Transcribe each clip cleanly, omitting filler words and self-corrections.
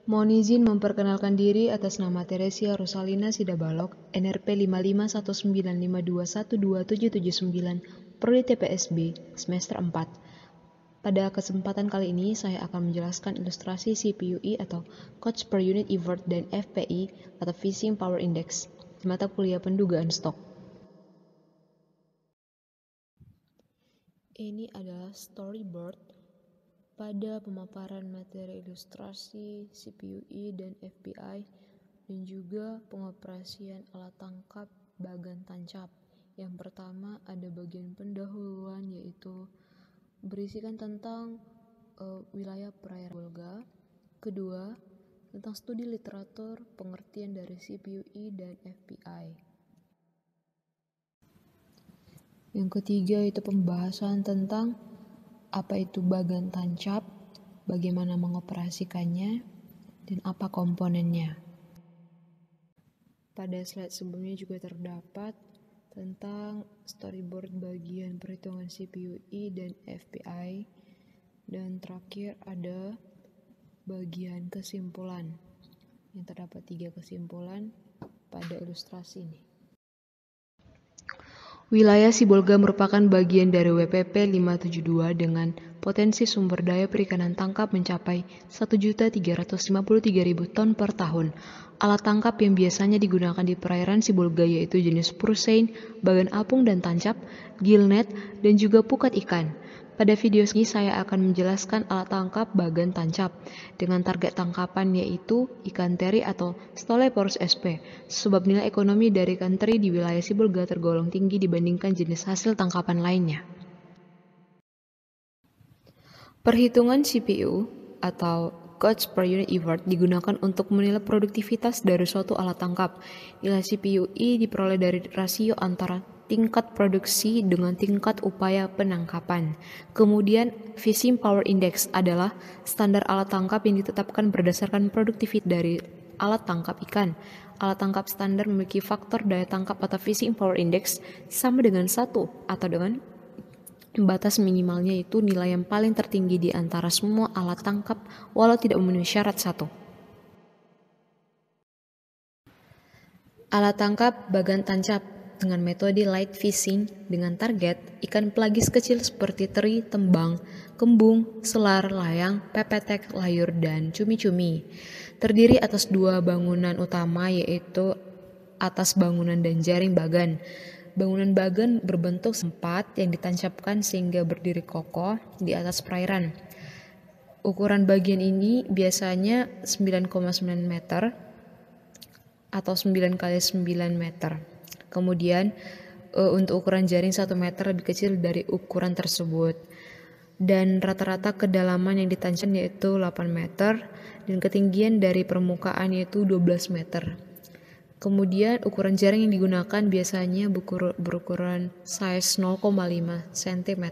Mohon izin memperkenalkan diri atas nama Teresia Rosalina Sidabalok, NRP 551952127779, Prodi TPSB, semester 4. Pada kesempatan kali ini, saya akan menjelaskan ilustrasi CPUI atau Cost Per Unit Effort dan FPI atau Fishing Power Index di mata kuliah pendugaan stok. Ini adalah storyboard pada pemaparan materi ilustrasi CPUI dan FPI dan juga pengoperasian alat tangkap bagan tancap. Yang pertama ada bagian pendahuluan, yaitu berisikan tentang wilayah perairan Wolga. Kedua, tentang studi literatur pengertian dari CPUI dan FPI. Yang ketiga itu pembahasan tentang apa itu bagan tancap, bagaimana mengoperasikannya, dan apa komponennya. Pada slide sebelumnya juga terdapat tentang storyboard bagian perhitungan CPUI dan FPI, dan terakhir ada bagian kesimpulan yang terdapat 3 kesimpulan pada ilustrasi ini. Wilayah Sibolga merupakan bagian dari WPP 572 dengan potensi sumber daya perikanan tangkap mencapai 1.353.000 ton per tahun. Alat tangkap yang biasanya digunakan di perairan Sibolga yaitu jenis pursein, bagan apung dan tancap, gillnet, dan juga pukat ikan. Pada video ini saya akan menjelaskan alat tangkap bagan tancap dengan target tangkapan yaitu ikan teri atau Stoleporus sp. Sebab nilai ekonomi dari ikan teri di wilayah Sibolga tergolong tinggi dibandingkan jenis hasil tangkapan lainnya. Perhitungan CPU atau Cost Per Unit Effort digunakan untuk menilai produktivitas dari suatu alat tangkap. Nilai CPUI diperoleh dari rasio antara tingkat produksi dengan tingkat upaya penangkapan. Kemudian, Fishing Power Index adalah standar alat tangkap yang ditetapkan berdasarkan produktivitas dari alat tangkap ikan. Alat tangkap standar memiliki faktor daya tangkap atau Fishing Power Index sama dengan 1 atau dengan batas minimalnya itu nilai yang paling tertinggi di antara semua alat tangkap walau tidak memenuhi syarat 1. Alat tangkap bagan tancap dengan metode light fishing dengan target ikan pelagis kecil seperti teri, tembang, kembung, selar, layang, pepetek, layur, dan cumi-cumi. Terdiri atas 2 bangunan utama yaitu atas bangunan dan jaring bagan. Bangunan bagan berbentuk sempat yang ditancapkan sehingga berdiri kokoh di atas perairan. Ukuran bagian ini biasanya 9,9 meter atau 9 kali 9 meter. Kemudian untuk ukuran jaring 1 meter lebih kecil dari ukuran tersebut. Dan rata-rata kedalaman yang ditancapkan yaitu 8 meter dan ketinggian dari permukaan yaitu 12 meter. Kemudian ukuran jaring yang digunakan biasanya berukuran size 0,5 cm.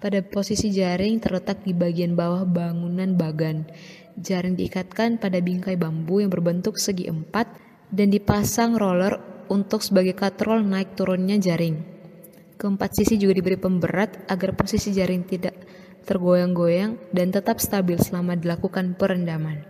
Pada posisi jaring terletak di bagian bawah bangunan bagan. Jaring diikatkan pada bingkai bambu yang berbentuk segi 4 dan dipasang roller untuk sebagai katrol naik turunnya jaring. Keempat sisi juga diberi pemberat agar posisi jaring tidak tergoyang-goyang dan tetap stabil selama dilakukan perendaman.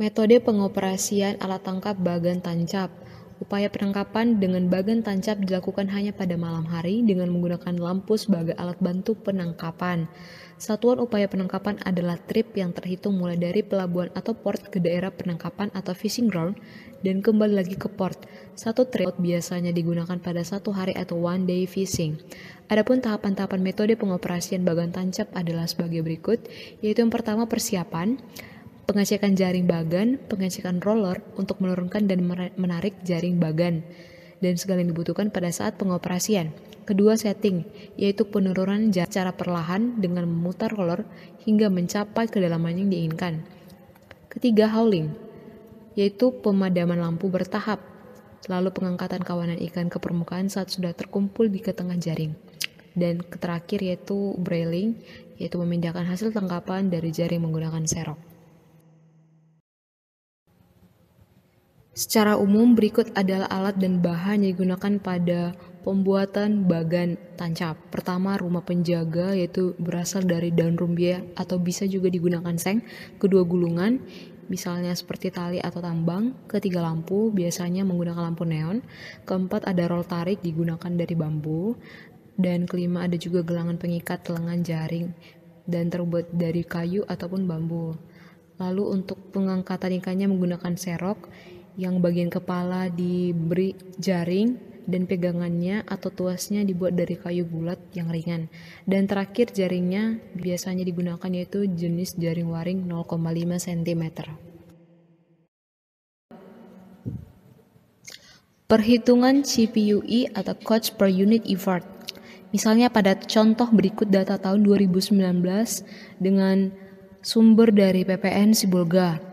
Metode pengoperasian alat tangkap bagan tancap. Upaya penangkapan dengan bagan tancap dilakukan hanya pada malam hari dengan menggunakan lampu sebagai alat bantu penangkapan. Satuan upaya penangkapan adalah trip yang terhitung mulai dari pelabuhan atau port ke daerah penangkapan atau fishing ground dan kembali lagi ke port. Satu trip biasanya digunakan pada 1 hari atau one day fishing. Adapun tahapan-tahapan metode pengoperasian bagan tancap adalah sebagai berikut, yaitu yang pertama persiapan. pengecekan jaring bagan, pengecekan roller untuk menurunkan dan menarik jaring bagan, dan segala yang dibutuhkan pada saat pengoperasian. Kedua, setting, yaitu penurunan secara perlahan dengan memutar roller hingga mencapai kedalaman yang diinginkan. Ketiga, hauling, yaitu pemadaman lampu bertahap, lalu pengangkatan kawanan ikan ke permukaan saat sudah terkumpul di tengah jaring. Dan terakhir yaitu brailing, yaitu memindahkan hasil tangkapan dari jaring menggunakan serok. Secara umum, berikut adalah alat dan bahan yang digunakan pada pembuatan bagan tancap. Pertama, rumah penjaga, yaitu berasal dari daun rumbia atau bisa juga digunakan seng. Kedua, gulungan, misalnya seperti tali atau tambang. Ketiga, lampu, biasanya menggunakan lampu neon. Keempat, ada roll tarik digunakan dari bambu. Dan kelima, ada juga gelangan pengikat lengan jaring dan terbuat dari kayu ataupun bambu. Lalu untuk pengangkatan ikannya menggunakan serok, yang bagian kepala diberi jaring dan pegangannya atau tuasnya dibuat dari kayu bulat yang ringan. Dan terakhir, jaringnya biasanya digunakan yaitu jenis jaring waring 0,5 cm. Perhitungan CPUE atau Cost per Unit Effort. Misalnya pada contoh berikut data tahun 2019 dengan sumber dari PPN Sibolga.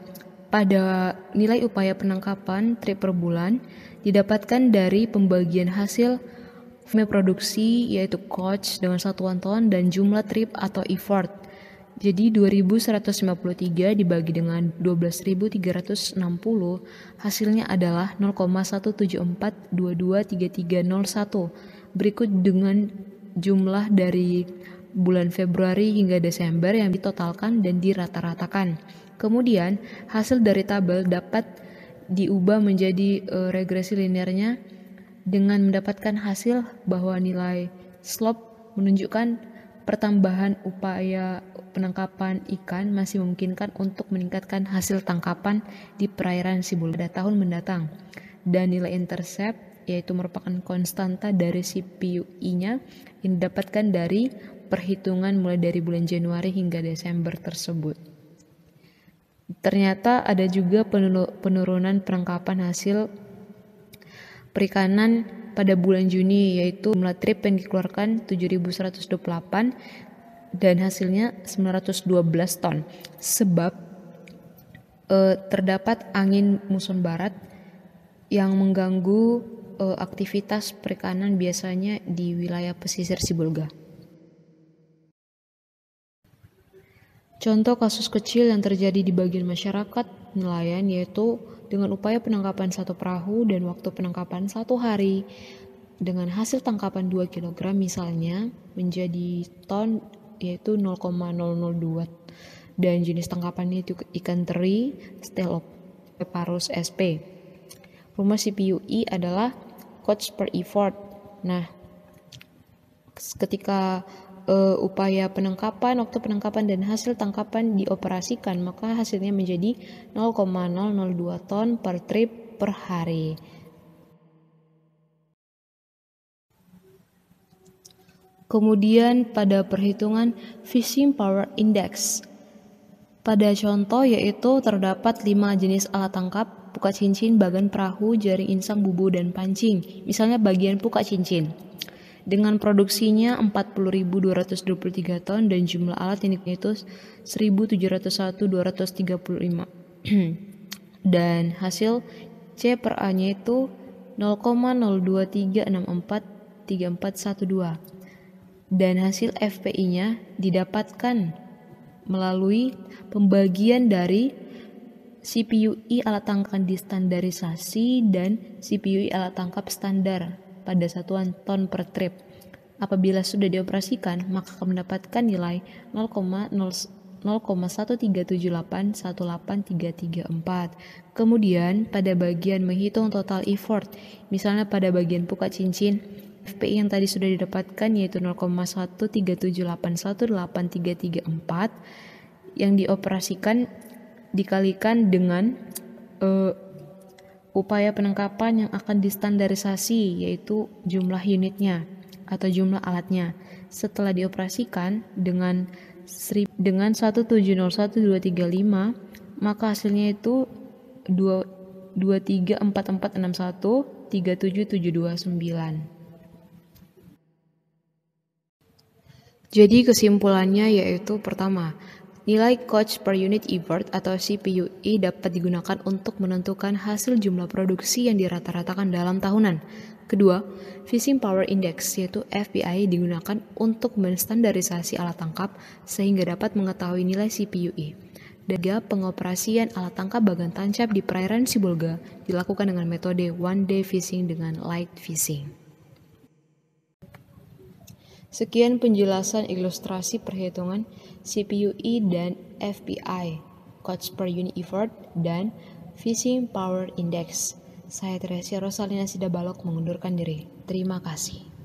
Pada nilai upaya penangkapan trip per bulan didapatkan dari pembagian hasil produksi yaitu coach dengan satuan ton dan jumlah trip atau effort. Jadi 2153 dibagi dengan 12.360 hasilnya adalah 0,174223301. Berikut dengan jumlah dari bulan Februari hingga Desember yang ditotalkan dan dirata-ratakan. Kemudian hasil dari tabel dapat diubah menjadi regresi linearnya dengan mendapatkan hasil bahwa nilai slope menunjukkan pertambahan upaya penangkapan ikan masih memungkinkan untuk meningkatkan hasil tangkapan di perairan Sibolga pada tahun mendatang. Dan nilai intercept yaitu merupakan konstanta dari CPUE-nya yang didapatkan dari perhitungan mulai dari bulan Januari hingga Desember tersebut. Ternyata ada juga penurunan penangkapan hasil perikanan pada bulan Juni, yaitu jumlah trip yang dikeluarkan 7.128 dan hasilnya 912 ton. Sebab terdapat angin muson barat yang mengganggu aktivitas perikanan biasanya di wilayah pesisir Sibolga. Contoh kasus kecil yang terjadi di bagian masyarakat nelayan yaitu dengan upaya penangkapan 1 perahu dan waktu penangkapan 1 hari dengan hasil tangkapan 2 kg misalnya menjadi ton yaitu 0,002 dan jenis tangkapannya itu ikan teri, Steloparus sp. Rumus CPUE adalah cost per effort. Nah, ketika upaya penangkapan, waktu penangkapan dan hasil tangkapan dioperasikan, maka hasilnya menjadi 0,002 ton per trip per hari. Kemudian pada perhitungan Fishing Power Index. Pada contoh yaitu terdapat 5 jenis alat tangkap, pukat cincin, bagan perahu, jaring insang, bubu, dan pancing. Misalnya bagian pukat cincin. Dengan produksinya 40.223 ton dan jumlah alat yang itu 1.701.235 dan hasil C per A nya itu 0,023643412 dan hasil FPI nya didapatkan melalui pembagian dari CPUE alat tangkap distandarisasi dan CPUE alat tangkap standar pada satuan ton per trip. Apabila sudah dioperasikan, maka akan mendapatkan nilai 0,137818334. Kemudian pada bagian menghitung total effort, misalnya pada bagian pukat cincin, FPI yang tadi sudah didapatkan yaitu 0,137818334 yang dioperasikan dikalikan dengan upaya penangkapan yang akan distandarisasi yaitu jumlah unitnya atau jumlah alatnya setelah dioperasikan dengan 1701235 maka hasilnya itu 234461 37729. Jadi kesimpulannya yaitu pertama, nilai cost per unit effort atau CPUE dapat digunakan untuk menentukan hasil jumlah produksi yang dirata-ratakan dalam tahunan. Kedua, Phishing Power Index yaitu FPI digunakan untuk menstandarisasi alat tangkap sehingga dapat mengetahui nilai CPUE. Dan tiga, pengoperasian alat tangkap bagan tancap di perairan Sibolga dilakukan dengan metode one day fishing dengan light fishing. Sekian penjelasan ilustrasi perhitungan CPUE dan FPI, cost per unit effort, dan Phishing Power Index. Saya Teresia Rosalina Sidabalok mengundurkan diri. Terima kasih.